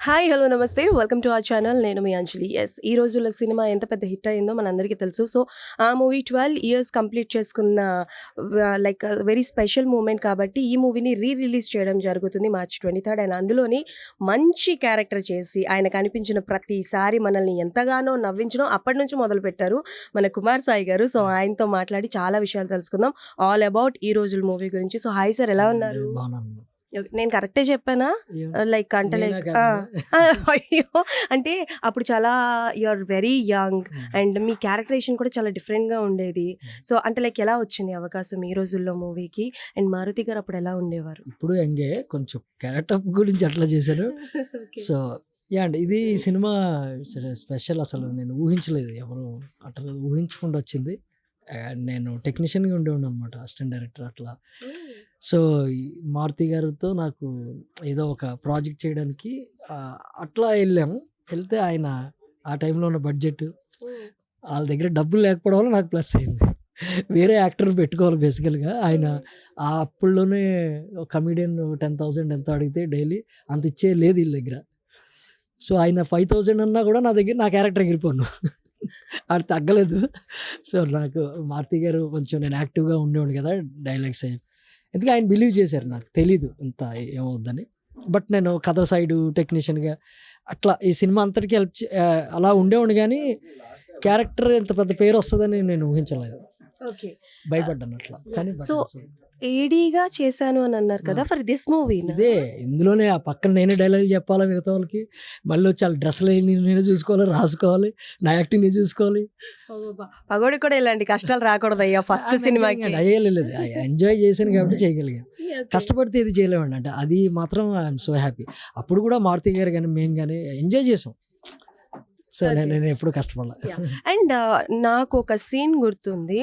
Hi hello నమస్తే welcome to our channel. నేను మీ అంజలి. ఈ రోజుల్లో సినిమా ఎంత పెద్ద హిట్ అయిందో మనందరికీ తెలుసు. సో ఆ మూవీ 12 years కంప్లీట్ చేసుకున్న లైక్ వెరీ స్పెషల్ మూమెంట్ కాబట్టి ఈ మూవీని రిలీజ్ చేయడం జరుగుతుంది March 23rd. అండ్ అందులోని మంచి క్యారెక్టర్ చేసి ఆయన కనిపించిన ప్రతిసారి మనల్ని ఎంతగానో నవ్వించడం అప్పటి నుంచి మొదలుపెట్టారు మన కుమార్ సాయి గారు. సో ఆయనతో మాట్లాడి చాలా విషయాలు తెలుసుకుందాం ఆల్ అబౌట్ ఈ రోజుల మూవీ గురించి. సో హాయ్ సార్, ఎలా ఉన్నారు? నేను కరెక్టే చెప్పానా? లైక్ అంటే లైక్ అయ్యో అంటే అప్పుడు చాలా you are very young and మీ క్యారెక్టరేషన్ కూడా చాలా డిఫరెంట్గా ఉండేది. సో అంటే లైక్ ఎలా వచ్చింది అవకాశం ఈ రోజుల్లో మూవీకి? అండ్ మారుతి గారు అప్పుడు ఎలా ఉండేవారు? ఇప్పుడు ఎంగే కొంచెం క్యారెక్టర్ గురించి అట్లా చేశారు. సో యా అండి, ఇది సినిమా స్పెషల్. అసలు నేను ఊహించలేదు, ఎవరు అట్లా ఊహించకుండా వచ్చింది. నేను టెక్నీషియన్గా ఉండేవాడు అనమాట, అసిస్టెంట్ డైరెక్టర్ అట్లా. సో మారుతి గారితో నాకు ఏదో ఒక ప్రాజెక్ట్ చేయడానికి అట్లా వెళ్తే ఆయన ఆ టైంలో ఉన్న బడ్జెట్ వాళ్ళ దగ్గర డబ్బులు లేకపోవడం వల్ల నాకు ప్లస్ అయింది. వేరే యాక్టర్ పెట్టుకోవాలి బేసికల్గా. ఆయన ఆ అప్పుల్లోనే కమిడియన్ 10,000 ఎంత అడిగితే డైలీ అంత ఇచ్చే లేదు వీళ్ళ దగ్గర. సో ఆయన 5,000 అన్నా కూడా నా దగ్గర నా క్యారెక్టర్ ఎగిరిపోను, అది తగ్గలేదు. సో నాకు మారుతి గారు కొంచెం నేను యాక్టివ్గా ఉండేవాడు కదా డైలాగ్స్, ఎందుకంటే ఆయన బిలీవ్ చేశారు. నాకు తెలీదు ఇంత ఏమవుద్దని, బట్ నేను కథ సైడు టెక్నీషియన్గా అట్లా ఈ సినిమా అంతటికి అలా ఉండేవాడు. కానీ క్యారెక్టర్ ఎంత పెద్ద పేరు వస్తుందని నేను ఊహించలేదు, భయపడ్డాను అట్లా. కానీ సో ఏడీగా చేశాను అని అన్నారు కదా ఫర్ దిస్ మూవీ. ఇదే ఇందులోనే ఆ పక్కన నేనే డైలాగ్ చెప్పాలా మిగతా వాళ్ళకి, మళ్ళీ చాలా డ్రెస్సులు నేనే చూసుకోవాలి, రాసుకోవాలి, నా యాక్టింగ్ నేను చూసుకోవాలి. పగోడి కూడా ఇలాంటి కష్టాలు రాకూడదు అయ్యా ఫస్ట్ సినిమాకి. అయ్యలేదు, ఎంజాయ్ చేశాను కాబట్టి చేయగలిగాను. కష్టపడితే ఇది చేయలేమండి, అంటే అది మాత్రం ఐఎమ్ సో హ్యాపీ. అప్పుడు కూడా మారుతి గారు కానీ మేము కానీ ఎంజాయ్ చేసాం. సో నేను ఎప్పుడు కష్టపడలే. అండ్ నాకు ఒక సీన్ గుర్తుంది,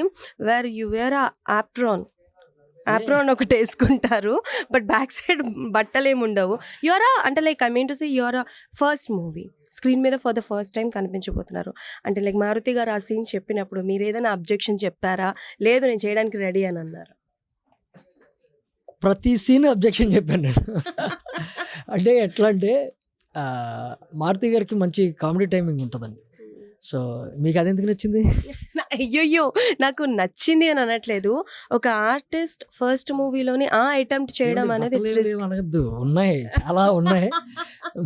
వేర్ యు వేర్ ఆప్రాన్ ఒకటి వేసుకుంటారు బట్ బ్యాక్ సైడ్ బట్టలు ఏమి ఉండవు. యువరా అంటే like I mean to say your first movie screen మీద ఫర్ ద ఫస్ట్ టైం కనిపించబోతున్నారు. అంటే లైక్ మారుతి గారు ఆ సీన్ చెప్పినప్పుడు మీరు ఏదైనా అబ్జెక్షన్ చెప్పారా? లేదు నేను చేయడానికి రెడీ అని అన్నారు. ప్రతి సీన్ అబ్జెక్షన్ చెప్పాను నేను. అంటే ఎట్లా అంటే మారుతి గారికి మంచి కామెడీ టైమింగ్ ఉంటుందండి. సో మీకు అది ఎందుకు నచ్చింది? అయ్యో నాకు నచ్చింది అని అనట్లేదు, ఒక ఆర్టిస్ట్ ఫస్ట్ మూవీలోని ఆ అటెంప్ట్ చేయడం అనేది అనగద్దు, ఉన్నాయి చాలా ఉన్నాయి.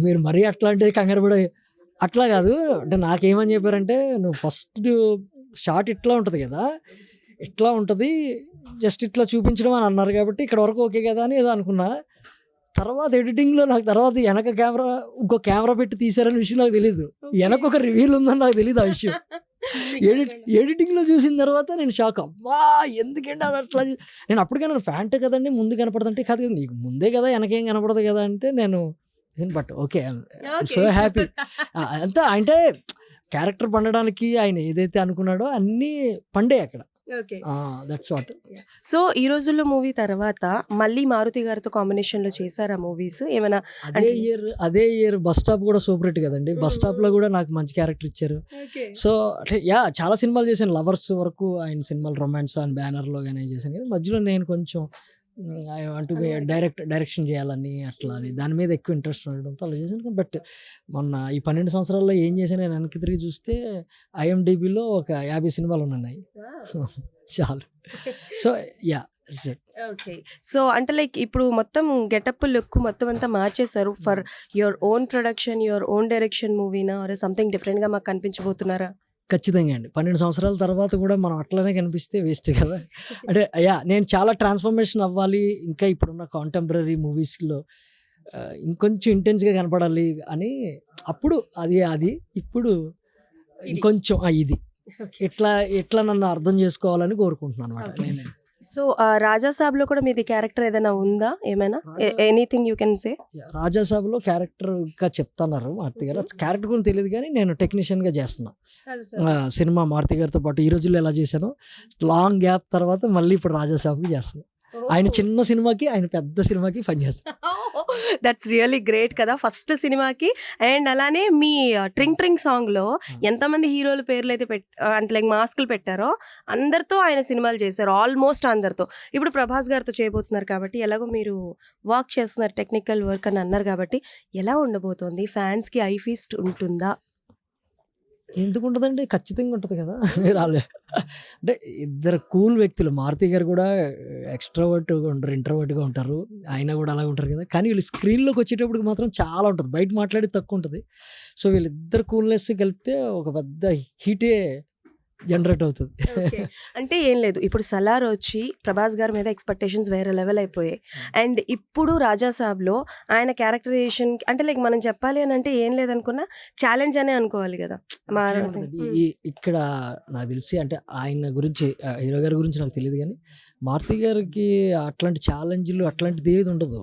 మీరు మరీ అట్లా అంటే కంగారు పడే అట్లా కాదు. అంటే నాకేమని చెప్పారంటే, నువ్వు ఫస్ట్ షార్ట్ ఇట్లా ఉంటుంది కదా, ఇట్లా ఉంటుంది జస్ట్ ఇట్లా చూపించడం అని అన్నారు కాబట్టి ఇక్కడ వరకు ఓకే కదా అని ఏదో అనుకున్నా. తర్వాత ఎడిటింగ్లో నాకు తర్వాత వెనక ఇంకో కెమెరా పెట్టి తీసారనే విషయం నాకు తెలీదు, వెనక ఒక రివీల్ ఉందని నాకు తెలీదు ఆ విషయం. ఎడిటింగ్లో చూసిన తర్వాత నేను షాక్, అమ్మా ఎందుకంటే అది అట్లా. నేను అప్పటికైనా ఫ్యాంట్ కదండి ముందు కనపడదంటే, కాదు కదా నీకు ముందే కదా వెనకేం కనపడదు కదా అంటే నేను బట్ ఓకే సో హ్యాపీ అంతా. అంటే క్యారెక్టర్ పండడానికి ఆయన ఏదైతే అనుకున్నాడో అన్నీ పండే అక్కడ. That's what. సో ఈ రోజుల్లో మూవీ తర్వాత మళ్ళీ మారుతి గారితో కాంబినేషన్లో చేశారా మూవీస్ ఏమైనా? అదే ఇయర్ బస్ స్టాప్ కూడా సూపర్ హిట్ కదండి. బస్ స్టాప్ లో కూడా నాకు మంచి క్యారెక్టర్ ఇచ్చారు. సో అంటే చాలా సినిమాలు చేశాను, లవర్స్ వరకు ఆయన సినిమాలు, రొమాన్స్ అండ్ బ్యానర్ లో కానీ చేశాను. కానీ మధ్యలో నేను కొంచెం అంటూ డైరెక్షన్ చేయాలని అట్లా అని దాని మీద ఎక్కువ ఇంట్రెస్ట్ ఉండడంతో అలా చేశాను. బట్ మొన్న ఈ 12 సంవత్సరాల్లో ఏం చేశాను నేను వెనక్కి తిరిగి చూస్తే IMDbలో ఒక 50 సినిమాలు ఉన్నాయి చాలు. So ya okay. సో అంటే లైక్ ఇప్పుడు మొత్తం గెటప్ లుక్ మొత్తం అంతా మార్చేశారు for your own production, your own direction మూవీనా ఆర్ సంథింగ్ డిఫరెంట్గా మాకు కనిపించబోతున్నారా? ఖచ్చితంగా అండి. 12 సంవత్సరాల తర్వాత కూడా మనం అట్లనే కనిపిస్తే వేస్ట్ కదా. అంటే నేను చాలా ట్రాన్స్ఫర్మేషన్ అవ్వాలి, ఇంకా ఇప్పుడున్న కాంటెంపరీ మూవీస్లో ఇంకొంచెం ఇంటెన్స్గా కనపడాలి అని. అప్పుడు అది ఇప్పుడు ఇంకొంచెం ఇది ఇట్లా నన్ను అర్థం చేసుకోవాలని కోరుకుంటున్నాను అనమాట నేను. సో రాజాసాబ్లో కూడా మీది క్యారెక్టర్ ఏదైనా ఉందా? ఏమైనా ఎనీథింగ్ యూ కెన్ సే? రాజాసాబ్లో క్యారెక్టర్గా చెప్తున్నారు మారుతి గారు. క్యారెక్టర్ కూడా తెలియదు కానీ నేను టెక్నీషియన్గా చేస్తున్నా సినిమా మారుతి గారితో పాటు. ఈ రోజుల్లో ఎలా చేశాను, లాంగ్ గ్యాప్ తర్వాత మళ్ళీ ఇప్పుడు రాజాసాబ్కి చేస్తున్నా. ఆయన చిన్న సినిమాకి ఆయన పెద్ద సినిమాకి పనిచేస్తాను. దట్స్ రియల్లీ గ్రేట్ కదా ఫస్ట్ సినిమాకి. అండ్ అలానే మీ ట్రింగ్ ట్రింగ్ సాంగ్లో ఎంతమంది హీరోల పేర్లు అయితే అంటే లైక్ మాస్కులు పెట్టారో అందరితో ఆయన సినిమాలు చేశారు, ఆల్మోస్ట్ అందరితో. ఇప్పుడు ప్రభాస్ గారితో చేయబోతున్నారు కాబట్టి ఎలాగో మీరు వర్క్ చేస్తున్నారు, టెక్నికల్ వర్క్ అని అన్నారు కాబట్టి ఎలా ఉండబోతోంది? ఫ్యాన్స్కి ఐ ఫీస్ట్ ఉంటుందా? ఎందుకు ఉంటదండి? ఖచ్చితంగా ఉంటది కదా! రాలే అంటే ఇద్దరు కూల్ వ్యక్తులు. మారుతి గారు కూడా ఎక్స్‌ట్రోవర్ట్‌గా ఉంటారు, ఇంట్రోవర్ట్‌గా ఉంటారు. ఆయన కూడా అలాగే ఉంటారు కదా! కానీ వీళ్ళు స్క్రీన్‌లోకి వచ్చేటప్పటికి మాత్రం చాలా ఉంటది. బయట మాట్లాడేది తక్కువ ఉంటది. సో, వీళ్ళిద్దరు కూల్‌నెస్ కలిపితే ఒక పెద్ద హీటే జనరేట్ అవుతది. ఓకే. అంటే ఏం లేదు. ఇప్పుడు 'సలార్' వచ్చి ప్రభాస్ గారి మీద ఎక్స్‌పెక్టేషన్స్ వేరే లెవెల్ అయిపోయాయి. అండ్ ఇప్పుడు 'రాజా సాబ్‌లో' ఆయన క్యారెక్టరైజేషన్ అంటే లైక్ మనం చెప్పాలి అని అంటే ఏం లేదనుకున్నా ఛాలెంజ్ అనే అనుకోవాలి కదా! అట్లేముండదండి. ఇక్కడ నాకు తెలిసి అంటే ఆయన గురించి హీరో గారి గురించి నాకు తెలీదు గానీ, మారుతి గారికి అట్లాంటి ఛాలెంజ్‌లు అట్లాంటిది ఏది ఉండదు.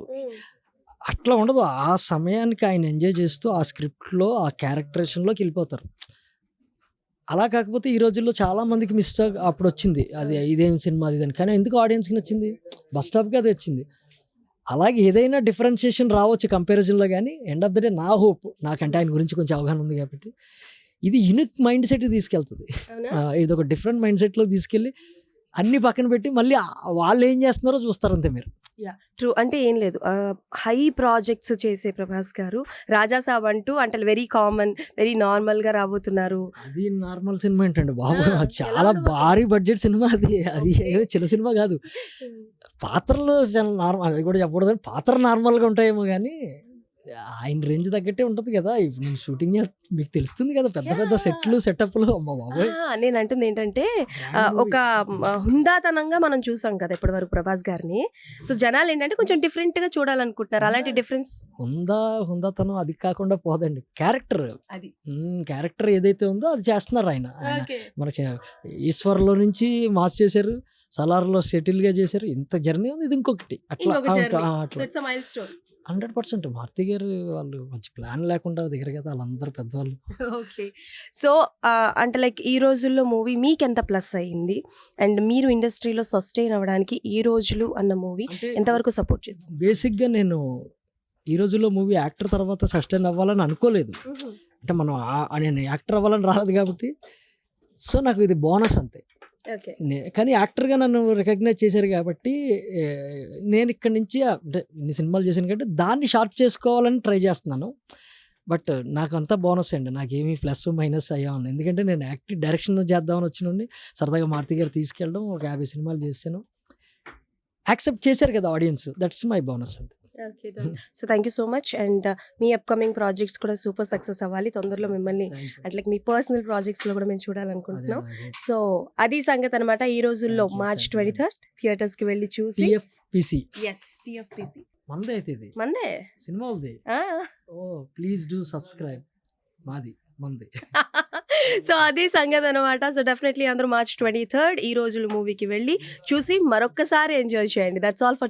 అట్లా ఉండదు. ఆ సమయానికి ఆయన ఎంజాయ్ చేస్తూ ఆ స్క్రిప్ట్‌లో, ఆ క్యారెక్టరేషన్‌లోకి వెళ్ళిపోతారు. అలా కాకపోతే ఈ రోజుల్లో చాలా మందికి మిస్టేక్ అప్పుడొచ్చింది. అది ఇదేం సినిమా అది ఇదని. కానీ ఎందుకు ఆడియన్స్‌కి నచ్చింది? బస్ స్టాప్‌కి అదే వచ్చింది. అలాగే ఏదైనా డిఫరెన్షియేషన్ రావచ్చు కంపారిజన్‌లో గానీ, ఎండ్ ఆఫ్ ద డే నా హోప్ నాకంటే ఆయన గురించి కొంచెం అవగాహన ఉంది కాబట్టి, ఇది యూనిక్ మైండ్ సెట్‌కి తీసుకెళ్తది. అవునా? ఇదొక డిఫరెంట్ మైండ్ సెట్‌లోకి తీసుకెళ్ళి అన్నీ పక్కన పెట్టి మళ్ళీ వాళ్ళేం చేస్తున్నారో చూస్తారంతే మీరు. యాహ్! ట్రూ. అంటే ఏం లేదు. హై ప్రాజెక్ట్స్ చేసే ప్రభాస్ గారు 'రాజా సాబ్' అంటూ అంటే వెరీ కామన్, వెరీ నార్మల్‌గా రాబోతున్నారు. అది నార్మల్ సినిమా ఏంటండి బాబు! ఆ! చాలా ఎలా ఉండబోతుంది? భారీ బడ్జెట్ సినిమా అది. అది ఓకే. ఏమో చిన్న సినిమా కాదు. పాత్రలు చాలా నార్మల్, అది కూడా చెప్పకూడదు. పాత్రలు నార్మల్‌గా ఉంటాయేమో గానీ, ఆయన రేంజ్ తగ్గట్టే ఉంటది కదా! ఇప్పుడు నేను షూటింగ్ మీకు తెలుస్తుంది కదా! పెద్ద పెద్ద యాహ్! సెట్‌లు, సెటప్‌లు అమ్మ బాబోయ్! నేనంటుంది ఏంటంటే బ్రాండ్ ఒక మూవీ. హుందాతనంగా మనం చూసాం కదా ఇప్పటివరకు ప్రభాస్ గారిని. సో, జనాలేంటంటే కొంచెం డిఫరెంట్‌గా చూడాలనుకుంటున్నారు. అలాంటి డిఫరెన్స్ హుందాతనం అది కాకుండా పోదండి. క్యారెక్టర్. అది. క్యారెక్టర్ ఏదైతే ఉందో అది చేస్తున్నారు ఆయన. ఆయన ఓకే. మన 'ఈశ్వర్‌లో' నుంచి మాస్ చేశారు. 'సలార్‌లో' సెటిల్‌గా చేశారు. ఇంత జర్నీ ఉంది. ఇది ఇంకొకటి. అట్లా ఇంకొక జర్నీ. సో, అట్లా. It's a milestone. 100% మారుతి గారు వాళ్ళు మంచి ప్లాన్ లేకుండా దిగరు కదా! ఆళ్ళందరూ పెద్దవాళ్ళు. ఓకే. సో, అంటే లైక్ ఈ రోజుల్లో మూవీ మీకెంత ప్లస్ అయింది? అండ్ మీరు ఇండస్ట్రీలో సస్టైన్ అవ్వడానికి 'ఈ రోజులు' అన్న మూవీ అంటే ఎంతవరకు సపోర్ట్ చేసింది? బేసిక్‌గా నేను ఈ రోజుల్లో మూవీ యాక్టర్ తర్వాత సస్టైన్ అవ్వాలని అనుకోలేదు. అంటే మనం నేను యాక్టర్ అవ్వాలని రాలేదు కాబట్టి, సో, నాకు ఇది బోనస్ అంతే. ఓకే. కానీ యాక్టర్‌గా నన్ను రికగ్నైజ్ చేశారు కాబట్టి, నేను ఇక్కడి నుంచి అంటే ఇన్ని సినిమాలు చేశాను కాబట్టి దాన్ని షార్ప్ చేసుకోవాలని ట్రై చేస్తున్నాను. బట్ నాకంతా బోనస్ అండి. నాకేమి ప్లస్, మైనస్ అయ్యాను. ఎందుకంటే నేను డైరెక్షన్ చేద్దామని వచ్చినోడిని సరదాగా మారుతి గారు తీసుకెళ్ళడం, ఒక 50 సినిమాలు చేశాను. యాక్సెప్ట్ చేశారు కదా ఆడియన్స్. దట్స్ మై బోనస్ అంతే. Okay. Done. So, thank you so much. And me upcoming projects కూడా సూపర్ సక్సెస్ అవ్వాలి. తొందరలో మిమ్మల్ని థ్యాంక్ యూ. అంటే లైక్ మీ పర్సనల్ ప్రాజెక్ట్స్‌లో కూడా మేము అదే చూడాలనుకుంటున్నాం. నా hope. సో, అది సంగతనమాట. ఈ రోజుల్లో thank you. March thank you. 23 థియేటర్స్‌కి వెళ్లి చూసి టీఎఫ్‌పీసీ టీఎఫ్‌పీసీ మనదే అయితే ఇది. మందే. సినిమా వాళ్ళది. ఆ! ఓహ్! Please do subscribe. మాది. మనది. సో, అది సంగతనమాట. సో, డెఫినెట్‌లీ అందరూ మార్చ్ 23 ఈ రోజులు మూవీకి వెళ్ళి చూసి మరొక్కసారి ఎంజాయ్ చేయండి. That's all for